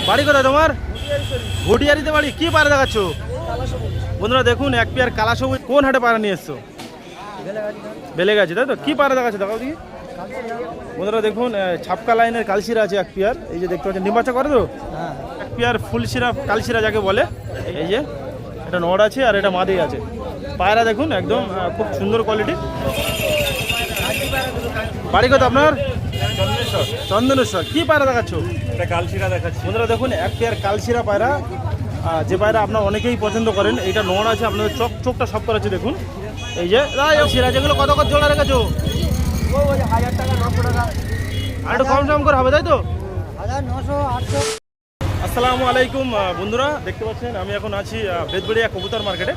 বাড়ি কোথায় তোমার? ঘটিয়ারিতে বাড়ি। কি পায়রা দেখাচ্ছ বন্ধুরা? দেখুন এক পেয়ার কালা সবুজ। কোন হাটে পায়রা নিয়ে এসছো? বেলে গেছে তাই তো। কি পায়রা দেখাচ্ছ দেখাও দেখি বন্ধুরা। দেখুন ছাপকা লাইনের কালশিরা আছে এক পেয়ার। এই যে দেখতে পাচ্ছেন ডিম বাচ্চা করে তো। এক পেয়ার ফুলশিরা কালশিরা যাকে বলে। এই যে এটা নড় আছে আর এটা মাদি আছে। পায়রা দেখুন একদম খুব সুন্দর কোয়ালিটি। বাড়ি কোথায় আপনার? চন্দনেশ্বর। কি পায়রা দেখাচ্ছ? কালশিরা দেখাচ্ছি বন্ধুরা দেখুন এক পেয়ার কালশিরা পায়রা, যে পায়রা আপনার অনেকেই পছন্দ করেন। এইটা নড় আছে, আপনাদের চোখটা সব করাচ্ছে দেখুন। এই যে শিরা যেগুলো কত কত জোড়া রেখেছো? 1000 টাকা 900 টাকা আর একটু কম সম করে হবে তাই তো? 1900 800। আসসালামু আলাইকুম বন্ধুরা, দেখতে পাচ্ছেন আমি এখন আছি বেদবেড়িয়া কবুতর মার্কেটে।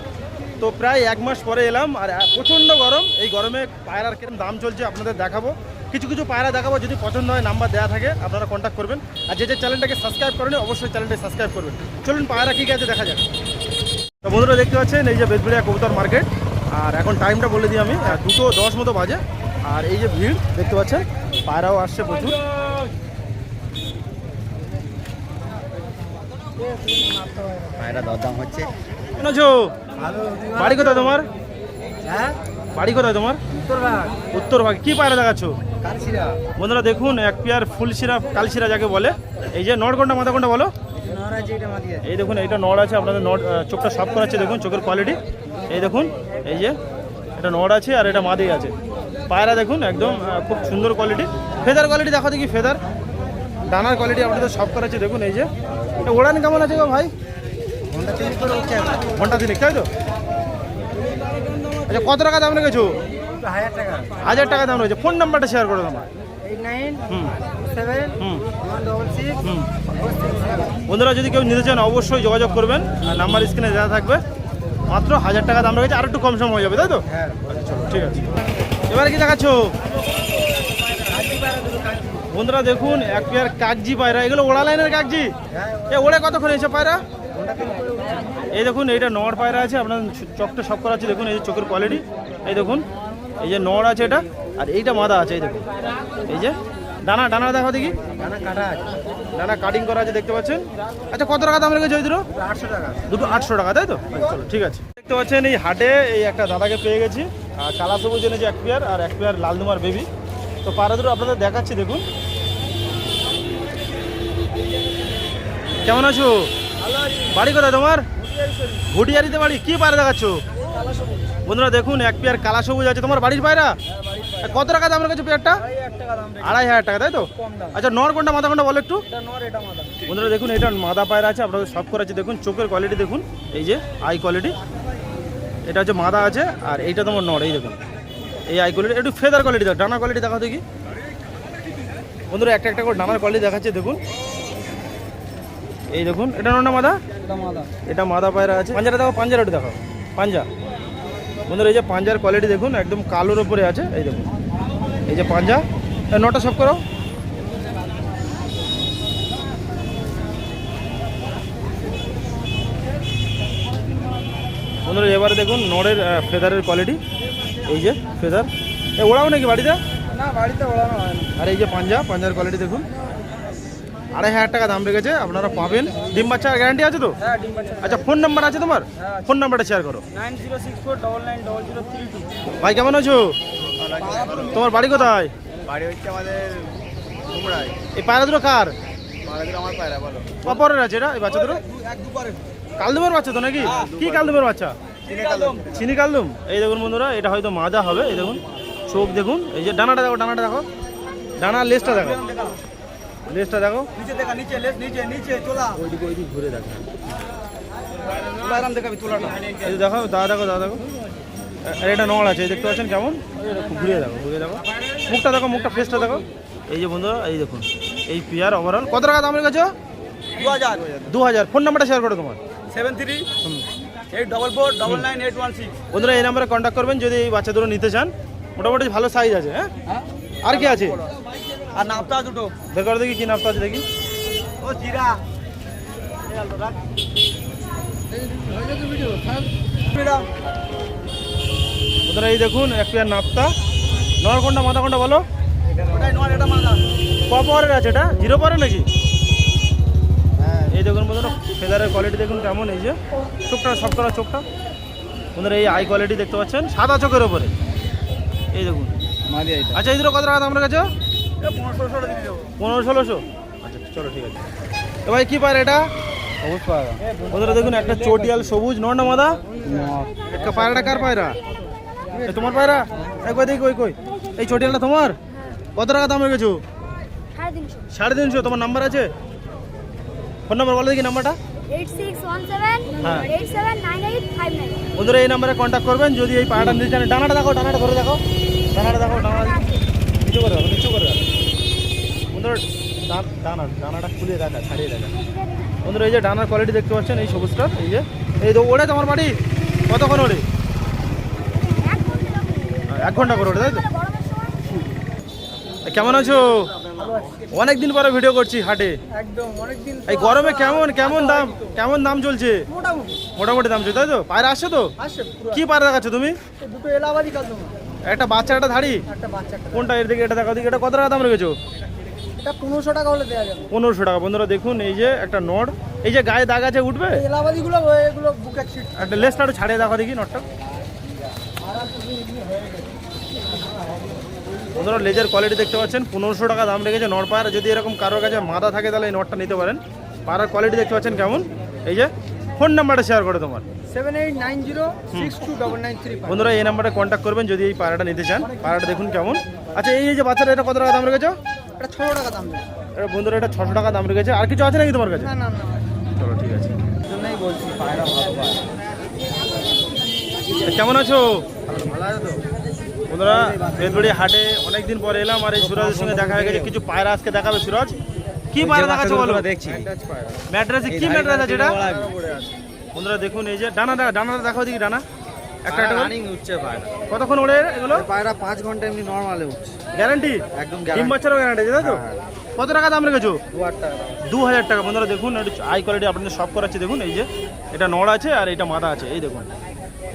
তো প্রায় এক মাস পরে এলাম আর প্রচণ্ড গরম। এই গরমে পায়রার কিরকম দাম চলছে আপনাদের দেখাবো। কিছু কিছু পায়রা দেখাবো, যদি পছন্দ হয় নাম্বার দেওয়া থাকে আপনারা কন্ট্যাক্ট করবেন। আর যে চ্যানেলটাকে সাবস্ক্রাইব করেন অবশ্যই চ্যানেলটাকে সাবস্ক্রাইব করবেন। চলুন পায়রা কী আছে দেখা যাক। তো বন্ধুরা দেখতে পাচ্ছেন এই যে বেদবেড়িয়া কবুতর মার্কেট। আর এখন টাইমটা বলে দিই আমি, 2:10 মতো বাজে। আর এই যে ভিড় দেখতে পাচ্ছেন, পায়রাও আসছে প্রচুর। পায়রা দরদাম হচ্ছে। কেন আছো? বাড়ি কোথায় তোমার? হ্যাঁ, বাড়ি কোথায় তোমার? উত্তরভাগ উত্তরভাগ। কি পায়রা দেখাচ্ছ কালশিরা। বন্ধুরা? দেখুন এক পেয়ার ফুলশিরা কালশিরা যাকে বলে। এই যে নড় কোনটা মাথা কোনটা বলো? নরাজি এটা মাদিয়া। এই দেখুন এইটা নড় আছে, আপনাদের নড় চোখটা সাফ করাচ্ছে দেখুন, চোখের কোয়ালিটি। এই দেখুন এই যে এটা নড় আছে আর এটা মাদি আছে। পায়রা দেখুন একদম খুব সুন্দর কোয়ালিটি। ফেদার কোয়ালিটি দেখো দেখি, ফেদার ডানার কোয়ালিটি আপনাদের সব করাচ্ছে দেখুন। এই যে এটা ওড়ান কেমন আছে গো ভাই? ঘন্টা 3 করে হচ্ছে। ঘন্টা 3 তাই তো? আচ্ছা কত টাকা দাম রেখেছো? 1000 টাকা। 1000 টাকা দাম রয়েছে। ফোন নাম্বারটা শেয়ার করো তোমার। 89 হুম 7 হুম 166 হুম 467। বন্ধুরা যদি কেউ নিতে চান অবশ্যই যোগাযোগ করবেন। আর নাম্বার স্ক্রিনে দেওয়া থাকবে। মাত্র 1000 টাকা দাম রয়েছে, আর একটু কম সম হয়ে যাবে তাই তো? হ্যাঁ, আচ্ছা চলো ঠিক আছে। এবারে কি দেখাচ্ছ বন্ধুরা? দেখুন এক পেয়ার কাগজি পায়রা। এগুলো ওড়া লাইনের কাগজি। এ ওড়ে কতক্ষণ এসে পায়রা? ঘন্টা 3 করে হচ্ছে। এই দেখুন এইটা নড় পায়রা আছে, আপনার চোখটা সব করা আছে দেখুন। এই যে চোখের কোয়ালিটি এই দেখুন। এই যে নড় আছে এটা, আর এইটা মাদা আছে। এই দেখুন এই যে ডানা ডানা দেখো দেখি। দানা কাটা আছে। ডানা কাটিং করা আছে দেখতে পাচ্ছেন। আচ্ছা কত টাকা দাম রেখেছে ওই দুটো? 800 টাকা। দুটো 800 টাকা তাই তো? আচ্ছা, চলো ঠিক আছে। দেখতে পাচ্ছেন এই হাটে এই একটা দাদাকে পেয়ে গেছি। আর কালা সবুজ এনেছে এক পেয়ার, আর এক পেয়ার লালদুমার বেবি। তো পায়রা দুটো আপনাদের দেখাচ্ছি দেখুন। কেমন আছো? বাড়ি কোথায় তোমার? ঘটিয়ারিতে বাড়ি। কি পায়রা দেখাচ্ছ বন্ধুরা? দেখুন এক পেয়ার কালা সবুজ আছে। তোমার বাড়ির পায়রা? কত টাকা দাম রেখেছো পেয়ারটা? 1000 টাকা দাম। 2500 টাকা তাই তো? কম দাম। আচ্ছা নর কোনটা মাথা কোনটা বলো একটু। এটা নর এটা মাদা। বন্ধুরা দেখুন এটা মাদা পায়রা আছে, আপনাদের সব করা আছে দেখুন। চোখের কোয়ালিটি দেখুন, এই যে আই কোয়ালিটি। এটা হচ্ছে মাদা আছে, আর এইটা তোমার নর। এই দেখুন এই আই কোয়ালিটি। একটু ফেদার কোয়ালিটি দেখো, ডানার কোয়ালিটি দেখাও দেখি বন্ধুরা। একটা একটা করে ডানার কোয়ালিটি দেখাচ্ছে দেখুন। এই দেখুন এটা নর না মাদা? এটা মাদা। এটা মাদা পায়রা আছে। পাঞ্জাটা দেখো, পাঞ্জার একটু দেখাও পাঞ্জা বন্ধুরা। এই যে পাঞ্জার কোয়ালিটি দেখুন একদম কালোর ওপরে আছে। এই দেখুন এই যে পাঞ্জা। নটা সব করো। বন্ধুরা এবারে দেখুন নড়ের ফেদারের কোয়ালিটি। এই যে ফেদার। ওড়াও নাকি বাড়িতে? না, বাড়িতে ওড়ানো হয় না। আর এই যে পাঞ্জা, পাঞ্জার কোয়ালিটি দেখুন। 2500 টাকা দাম রেখেছে, আপনারা পাবেন। ডিম বাচ্চা গ্যারান্টি আছে তো? হ্যাঁ, ডিম বাচ্চা। আচ্ছা ফোন নাম্বার আছে তোমার? হ্যাঁ। ফোন নাম্বারটা শেয়ার করো। 9064990032। ভাই কেমন আছো? তোমার বাড়ি কোথায়? বাড়ি হচ্ছে আমাদের কুমড়ায়। এই পায়রা দুটো কার? পায়রা আমার পায়রা বলো। কপরের আছে এটা এই বাচ্চা দুটো? এক দুপারে। কালদুমের বাচ্চা তো নাকি? কি কালদুমের বাচ্চা? চিনি কালদুম। এই দেখুন বন্ধুরা এটা হয়তো মাজা হবে। এই দেখুন চোখ দেখুন। এই যে ডানাটা দেখো, ডানাটা দেখো, ডানার লেজটা দেখো, লেজটা দেখো। নিচে দেখা, নিচে লেস, নিচে নিচে তোলা। ওইদিকে ঘুরে দেখো। তোলারাম দেখাবি তোলাটা। এই যে দেখো, দাদা দেখো, দাদা দেখো। আর এটা নড় আছে, এই দেখতে পাচ্ছেন কেমন? ঘুরিয়ে দেখো, ঘুরিয়ে দেখো। মুখটা দেখো, মুখটা ফেসটা দেখো। এই যে বন্ধুরা এই দেখুন এই পেয়ার ওভারঅল কত টাকা দাম রেখেছো? 2000। 2000। ফোন নাম্বারটা শেয়ার করো তোমার। 73 844 99816। বন্ধুরা এই নাম্বারে কন্ট্যাক্ট করবেন যদি এই বাচ্চা দুটো নিতে চান। মোটামুটি ভালো সাইজ আছে। হ্যাঁ আর কি আছে? আর নাপতা দুটো বের করে দেখি কি নাপতা আছে দেখি। ও জিরা। বন্ধুরা এই দেখুন এক পেয়ার নাপতা। নর কোনটা মাথা কোনটা বলো? ওটাই নর এটা মাদা। ক পাওয়ারের আছে এটা? 0 পাওয়ারের নাকি? হ্যাঁ, ফেদারের কোয়ালিটি দেখুন কেমন, এই যে চোখটা সব করা চোখটা বন্ধুরা, এই আই কোয়ালিটি দেখতে পাচ্ছেন সাদা চোখের ওপরে, এই দেখুন। আচ্ছা এই দুটো কত টাকা দাম রেখেছো? 1500-1600। আচ্ছা চলো ঠিক আছে। এ ভাই কি পায়রা এটা? বন্ধুরা দেখুন একটা চটিয়াল সবুজ, নর না মাদা? একটা পায়রাটা কার পায়রা? এ তোমার পায়রা? একবার দেখি কই কই, এই চটিয়ালটা তোমার? কত টাকা দাম রেখেছো? 350। তোমার নাম্বার আছে? ফোন নাম্বার বলো দেখি নাম্বারটা। 8617 হ্যাঁ। 879859। বন্ধুরা এই নাম্বারে কন্ট্যাক্ট করবেন যদি এই পায়রাটা নিতে চান। ডানাটা দেখো, ডানাটা ধরে দেখো, ডানাটা দেখো, ডানা নিচু করে রাখো, নিচু করে রাখো বন্ধুরা। ডানাটা খুলিয়ে দেখা, ছাড়িয়ে দেখা বন্ধুরা। এই যে ডানার কোয়ালিটি দেখতে পাচ্ছেন, এই সবুজটার, এই যে এই তো ওড়ে তোমার বাড়ি কতক্ষণ ওড়ে? 1 ঘন্টা করে ওড়ে, তাই তো? কেমন আছো? অনেক দিন পরে ভিডিও করছি হাটে। একদম অনেকদিন এই গরমে কেমন দাম চলছে? মোটামুটি দাম চলছে, তাই তো? পায়রা আসছে তো? আসে কি পায়রা দেখাচ্ছ তুমি? দুটো এলাহাবাদি কাল তোমার একটা বাচ্চা একটা ধাড়ি, একটা বাচ্চাটা কোনটা? এর দিকে এটা দেখো, দিকে এটা কত টাকা দাম রেখেছো? এটা 1500 টাকা হলে দেওয়া যাবে। 1500 টাকা। বন্ধুরা দেখুন এই যে একটা নট, এই যে গায়ে দাগ আছে উঠবে, এলাহাবাদি গুলো এগুলো বুকের সিট একটা লেসটা একটু ছাড়িয়ে দেখো দেখি নটটা। বন্ধুরা লেজের কোয়ালিটি দেখতে পাচ্ছেন, 1500 টাকা দাম রেখেছে নট পায়রা। যদি এরকম কারোর কাছে মাদা থাকে তাহলে এই নটটা নিতে পারেন। পায়রার কোয়ালিটি দেখতে পাচ্ছেন কেমন, এই যে ফোন নাম্বারটা শেয়ার করে তোমার। 7890629935। বন্ধুরা এই নাম্বারে কন্ট্যাক্ট করবেন যদি এই পায়রাটা নিতে চান। পায়রাটা দেখুন কেমন। আচ্ছা এই যে বাচ্চাটা, এটা কত টাকা দাম রেখেছো? এটা 600 টাকা দাম দেবে। এটা বন্ধুরা এটা 600 টাকা দাম রেখেছে। আর কিছু আছে নাকি তোমার কাছে? না না না চলো ঠিক আছে। জন্যই বলছি পায়রা ভালো পায়রা। কেমন আছো ভালো আছে তো? বন্ধুরা? বেদবড়ি হাটে অনেকদিন পরে এলাম আর এই সুরাজের সঙ্গে দেখা হয়ে গেছে। কিছু পায়রা আজকে দেখাবে সুরাজ। কি পায়রা দেখাচ্ছ বলো? দেখছি ম্যাড্রাসে কি ম্যাড্রাস আছে এটা? বন্ধুরা দেখুন এই যে ডানাটা দেখাও দেখি, ডানা একটা একটা করে। রানিং উঠছে পায়রা। কতক্ষণ ওড়ে এগুলো? পায়রা 5 ঘন্টা এমনি নরমালে উঠছে। গ্যারান্টি? একদম ডিম বাচ্চারও গ্যারান্টি আছে, তাই তো? কত টাকা দাম রেখেছো? 2000 টাকা। 2000 টাকা। বন্ধুরা দেখুন আই কোয়ালিটি আপনাদের সব করাচ্ছে। দেখুন এই যে এটা নড় আছে আর এটা মাদা আছে, এই দেখুন।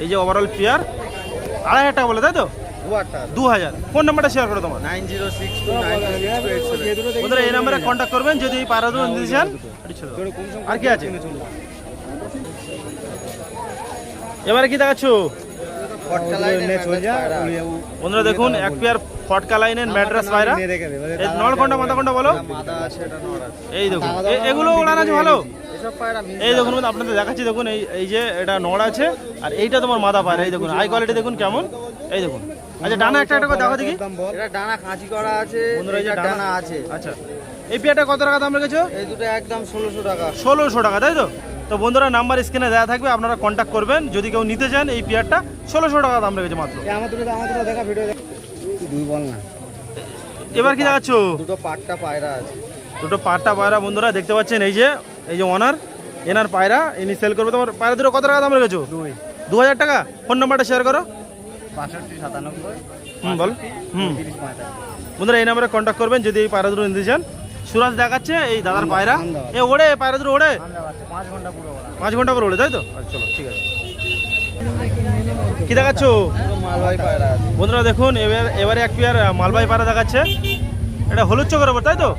এই যে ওভারঅল পেয়ার 2500 টাকা বলে, তাই তো? 2000 টাকা। 2000। ফোন নাম্বারটা শেয়ার করো তোমার। 9062962887। বন্ধুরা এই নাম্বারে কন্ট্যাক্ট করবেন যদি এই পায়রাগুলো নিতে চান। আর কি আছে এবারে কি দেখাচ্ছ? বন্ধুরা দেখুন এক পেয়ার ফটকা লাইনের ম্যাড্রাস পায়রা। এই নড় কোনটা মাথা কোনটা বলো? মাথা আছে এটা নড় আছে। এই দেখুন এগুলো ওড়ান আছে ভালো। এসব পায়রা এই দেখুন আপনাদের দেখাচ্ছি, দেখুন এই যে এটা নড় আছে আর এইটা তোমার মাথা পায়রা। এই দেখুন আই কোয়ালিটি দেখুন কেমন, এই দেখুন। আচ্ছা ডানা একটা একটা করে দেখো দেখি। এটা ডানা খাঁচি করা আছে, বন্ধুরা এই যে এটা ডানা আছে। আচ্ছা এই পেয়ারটা কত টাকা দাম রেখেছো? এই দুটো একদম 1600 টাকা। 1600 টাকা, তাই তো? তো বন্ধুরা নাম্বার স্ক্রিনে দেওয়া থাকবে, আপনারা কন্ট্যাক্ট করবেন যদি কেউ নিতে চান। এই পেয়ারটা 1600 টাকা দাম রেখেছে মাত্র। আমার দুটো দেখা ভিডিও দেখ। দুই বল না। এবার কি দেখাচ্ছ? দুটো পাট্টা পায়রা আছে। দুটো পাট্টা পায়রা বন্ধুরা দেখতে পাচ্ছেন। এই যে ওনার এনার পায়রা, ইনি সেল করবে। তোমার পায়রা দুটো কত টাকা দাম রেখেছো? 2000 টাকা। ফোন নাম্বারটা শেয়ার করো। 6597 বল 30 বন্ধুরা এই নাম্বারে কন্ট্যাক্ট করবেন যদি এই পায়রা দুটো নিতে চান। সুরাজ দেখাচ্ছে এই দাদার পায়রা। এ ওড়ে পায়রা দুটো ওড়ে? 5 ঘন্টা পুরো বলা। 5 ঘন্টা করে ওড়ে, তাই তো? আচ্ছা চলো ঠিক আছে। কি দেখাচ্ছ? মালবাহী পায়রা আছে। বন্ধুরা দেখুন এবারে এক পেয়ার মালবাহী পায়রা দেখাচ্ছে। এটা হলুদ চোখের ওপর, তাই তো?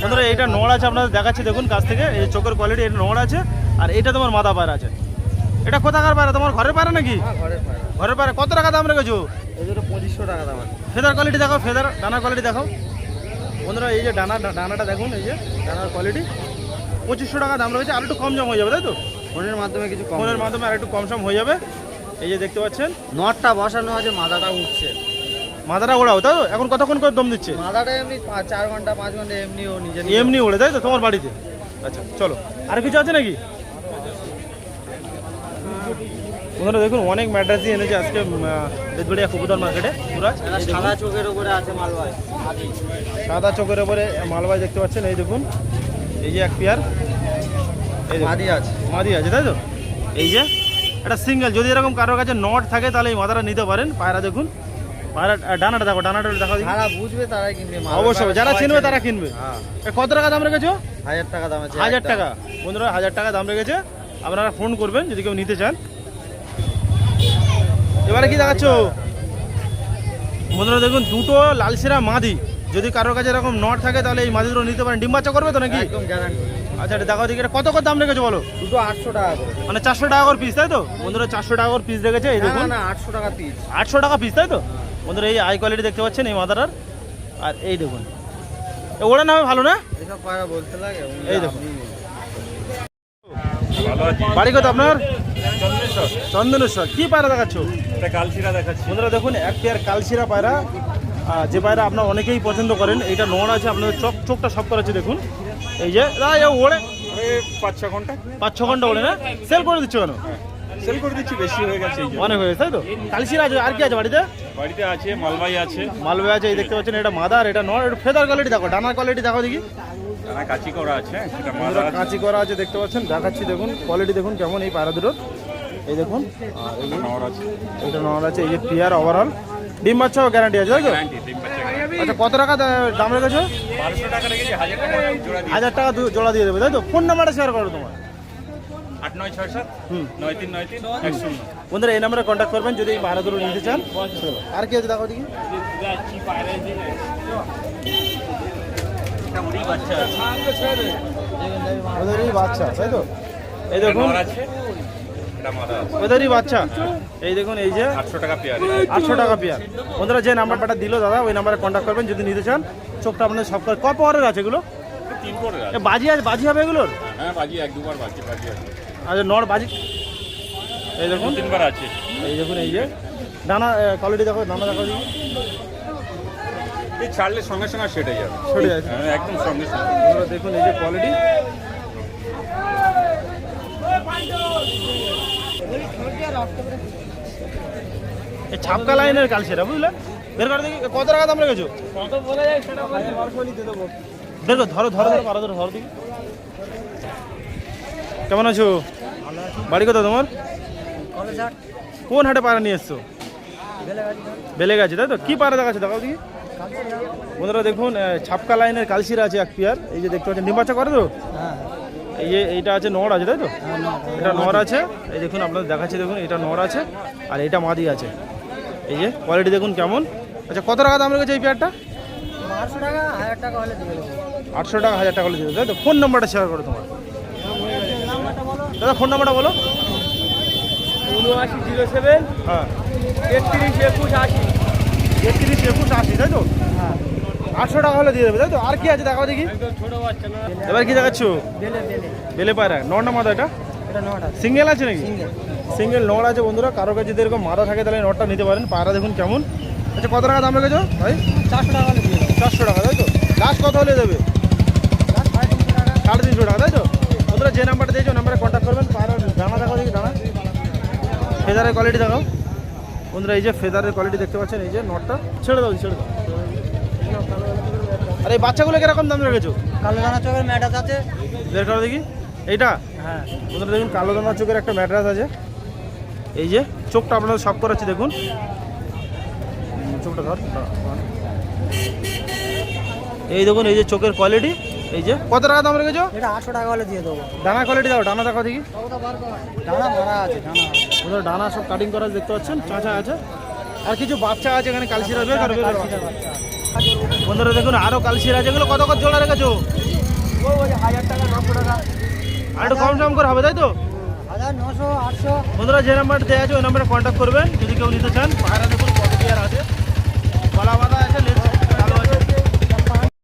বন্ধুরা এইটা নড় আছে আপনাদের দেখাচ্ছি, দেখুন কাছ থেকে। এই চোখের কোয়ালিটি এটা নড় আছে আর এইটা তোমার মাদা পায়রা আছে। এটা কোথাকার পায়রা? তোমার ঘরের পায়রা নাকি? ঘরের পায়রা। ঘরের পায়রা। কত টাকা দাম রেখেছো? এই দুটো 2500 টাকা দাম আছে। ফেদার কোয়ালিটি দেখো, ফেদার ডানার কোয়ালিটি দেখো। বন্ধুরা এই যে ডানাটা দেখুন, এই যে ডানার কোয়ালিটি 2500 টাকা দাম রয়েছে। আর একটু কম জম হয়ে যাবে, তাই তো? ফোনের মাধ্যমে কিছু কম। ফোনের মাধ্যমে আর একটু কম সম হয়ে যাবে। এই যে দেখতে পাচ্ছেন নটটা বসানো আছে, মাথাটা উঠছে। মাথাটা ওড়াও, তাই তো? এখন কতক্ষণ করে দম দিচ্ছে? মাথাটা এমনি 4 ঘন্টা 5 ঘন্টা এমনি ও নিজে এমনি ওড়ে, তাই তো? তোমার বাড়িতে। আচ্ছা চলো আর কিছু আছে নাকি? বন্ধুরা দেখুন অনেক ম্যাড্রাসই এনেছে আজকে বেদবড়িয়া কবুতর মার্কেটে। সুরাজ সাদা চোখের উপরে আছে মালবাহী। সাদা চোখের উপরে মালবাই দেখতে পাচ্ছেন। এই দেখুন এই যে এক পেয়ার মাদি আছে। মাদি আছে, তাই তো? এই যে এটা সিঙ্গেল। যদি এরকম কারোর কাছে নট থাকে তাহলে এই মাদাটা নিতে পারেন। পায়রা দেখুন, পায়রা ডানাটা দেখো, ডানাটা দেখো। যারা বুঝবে তারাই কিনবে। অবশ্যই যারা চিনবে তারা কিনবে। হ্যাঁ। এ কত টাকা দাম রেখেছো? 1000 টাকা দাম আছে। 1000 টাকা। বন্ধুরা 1000 টাকা দাম রেখেছে। আপনারা ফোন করবেন যদি কেউ নিতে চান। এবারে কি দেখাচ্ছ? বন্ধুরা দেখুন দুটো লালশিরা মাদি। যদি কারোর কাছে এরকম নট থাকে তাহলে এই মাদি দুটো নিতে পারেন। ডিম বাচ্চা করবে তো নাকি? একদম গ্যারান্টি। আচ্ছা এটা দেখো দিকে, এটা কত কত দাম রেখেছো বলো? দুটো 800 টাকা করে। মানে 400 টাকা করে পিস তাই তো বন্ধুরা? 400 টাকা করে পিস রেখেছে এই না দেখুন। না 800 টাকা পিস। 800 টাকা পিস তাই তো বন্ধুরা? এই হাই কোয়ালিটি দেখতে পাচ্ছেন এই মাদারার। আর এই দেখুন ওরা না ভালো না? এসব পায়রা বলতে লাগে। এই দেখুন বাড়ি কত আপনার? চন্দনেশ্বর। কি পায়রা দেখাচ্ছ? কালচিরা দেখাচ্ছি। বন্ধুরা দেখুন এক পেয়ার কালশিরা পায়রা, যে পায়রা আপনার অনেকেই পছন্দ করেন। এইটা নড় আছে, আপনাদের চোখটা সব করা আছে দেখুন। এই যে ওড়ে 5-6 ঘন্টা 5-6 ঘন্টা ওড়ে না? সেল করে দিচ্ছ কেন? সেল করে দিচ্ছি, বেশি হয়ে গেছে এই জন্য। অনেক হয়ে গেছে তাই তো? কালশিরা আছে, আর কি আছে বাড়িতে? বাড়িতে আছে মালবাই আছে, মালবে আছে। এই দেখতে পাচ্ছেন এটা মাদার, এটা নড়। এটা ফেদার কোয়ালিটি দেখো, ডানার কোয়ালিটি দেখো দেখি। না কাচি করা আছে, সেটা বন্ধুরা মালা আছে। কাঁচি করা আছে দেখতে পাচ্ছেন, দেখাচ্ছি দেখুন কোয়ালিটি দেখুন কেমন এই পায়রা দুটোর। এই দেখুন আর এই যে নর আছে, এটা নড় আছে। এই যে পেয়ার ওভারঅল ডিম বাচ্চা গ্যারান্টি আছে তাই তো? গ্যারান্টি ডিম বাচ্চা গ্যারান্টি। আচ্ছা কত টাকা দাম রেখেছো? 1200 টাকা রেখেছি, 1000 টাকা জোড়া দিয়ে। 1000 টাকা জোড়া দিয়ে দেবে তাই তো? ফোন নাম্বারটা শেয়ার করো তোমার। 8967 হুম 9393 100। বন্ধুরা এই নাম্বারে কন্ট্যাক্ট করবেন যদি এই পায়রা দুটো নিতে চান। আর কি আছে দেখো দেখি। বাচ্চা আছে, ওদেরই বাচ্চা তাই তো? এই দেখুন নর আছে, এটা মাদা আছে। ওদেরই বাচ্চা। এই দেখুন এই যে 800 টাকা পেয়ার। 800 টাকা পেয়ার। বন্ধুরা যে নাম্বারটা দিল দাদা ওই নাম্বারে কন্ট্যাক্ট করবেন যদি নিতে চান। চোখটা আপনাদের সব ক পাওয়ারের আছে এগুলো? 3 করে আছে। এ বাজি আছে, বাজি হবে এগুলোর? হ্যাঁ বাজি 1-2 বার বাজি আছে, আচ্ছা নর বাজি। এই দেখুন 3 বার আছে। এই দেখুন এই যে ডানা কোয়ালিটি দেখো, ডানা দেখো দেখি। এই ছাড়লে সঙ্গে সঙ্গে সেট হয়ে যাবে। ছড়ে আছে হ্যাঁ একদম সঙ্গে সঙ্গে। বন্ধুরা দেখুন এই যে কোয়ালিটি। এই ছাপকা লাইনের কালশিরা বুঝলে? বের করে দেখি কত টাকা দাম রেখেছো? বের কর, ধরো ধরো ধরো পারা ধরো ধরো দেখি। কেমন আছো? বাড়ি কোথাও তোমার? কোন হাটে পায়রা নিয়ে এসছো? বেলে গেছে তাই তো? কি পায়রা দেখাচ্ছে দেখাও দেখি। বন্ধুরা দেখুন ছাপকা লাইনের কালশিরা আছে এক পেয়ার। এই যে দেখতে পাচ্ছেন ডিম বাচ্চা করে তো? এই যে এইটা আছে নর আছে তাই তো? এটা নর আছে। এই দেখুন আপনাদের দেখাচ্ছি দেখুন, এটা নর আছে আর এটা মাদি আছে। এই যে কোয়ালিটি দেখুন কেমন। আচ্ছা কত টাকা দাম রেখেছে এই পেয়ারটা? 800 টাকা 1000 টাকা হলে দিয়ে দেবো। 800 টাকা 1000 টাকা হলে দিতে তাই তো? ফোন নাম্বারটা শেয়ার করো তোমার। দাদা ফোন নাম্বারটা বলো। 7907 হ্যাঁ 33 21 80। 33 21 80 তাই তো? 800 টাকা হলে দিয়ে দেবে তাই তো? আর কি আছে দেখাও দেখি। ছোট বাচ্চা না, এবার কি দেখাচ্ছ? বেলে বেলে। বেলে পায়রা নর না মাদা? এটা এটা নটা সিঙ্গেল আছে নাকি? সিঙ্গেল। সিঙ্গেল নর আছে বন্ধুরা। কারো কাছে যদি এরকম মাদা থাকে তাহলে নটটা নিতে পারেন। পায়রা দেখুন কেমন। আচ্ছা কত টাকা দাম রেখেছো ভাই? 400 টাকা হলে দিয়ে দেবো। 400 টাকা তাই তো? লাস্ট কত হলে দেবে? 350 টাকা। 350 টাকা তাই তো? বন্ধুরা যে নাম্বারটা দিয়েছো নাম্বারে কন্ট্যাক্ট করবেন। পায়রা দানা দেখাও দেখি, দানা ফেদারের কোয়ালিটি দেখাও। বন্ধুরা এই যে ফেদারের কোয়ালিটি দেখতে পাচ্ছেন। এই যে নটটা ছেড়ে দাও ছেড়ে দাও। আর এই বাচ্চাগুলো কিরকম দাম রেখেছো? কালো দানা চোখের ম্যাটাস আছে। বের করো দেখি এইটা। হ্যাঁ বন্ধুরা দেখুন কালো দানা চোখের একটা ম্যাট্রাস আছে। এই যে চোখটা আপনাদের সব করাচ্ছি দেখুন। চোখটা ধর। এই দেখুন এই যে চোখের কোয়ালিটি। এই যে কত টাকা দাম রেখেছো? এটা 800 টাকা হলে দিয়ে দেবো। ডানা কোয়ালিটি দাও, ডানা দেখো দেখি। ডানা মারা আছে, ডানা। বন্ধুরা ডানা সব কাটিং করা দেখতে পাচ্ছেন, চাঁচা আছে আর কিছু বাচ্চা আছে এখানে কালশিরা। বের করো বের করো। বন্ধুরা দেখুন আরো কালশিরা আছে। এগুলো কত কত জোড়া রেখেছো? 1000 টাকা 900 টাকা। আর একটু কম সম করে হবে তাই তো? 1000 900 800। বন্ধুরা যে নাম্বার দেওয়া আছে ওই নাম্বারে কন্ট্যাক্ট করবেন যদি কেউ নিতে চান। পায়রা দেখুন কত পেয়ার আছে, গলা বাঁধা আছে।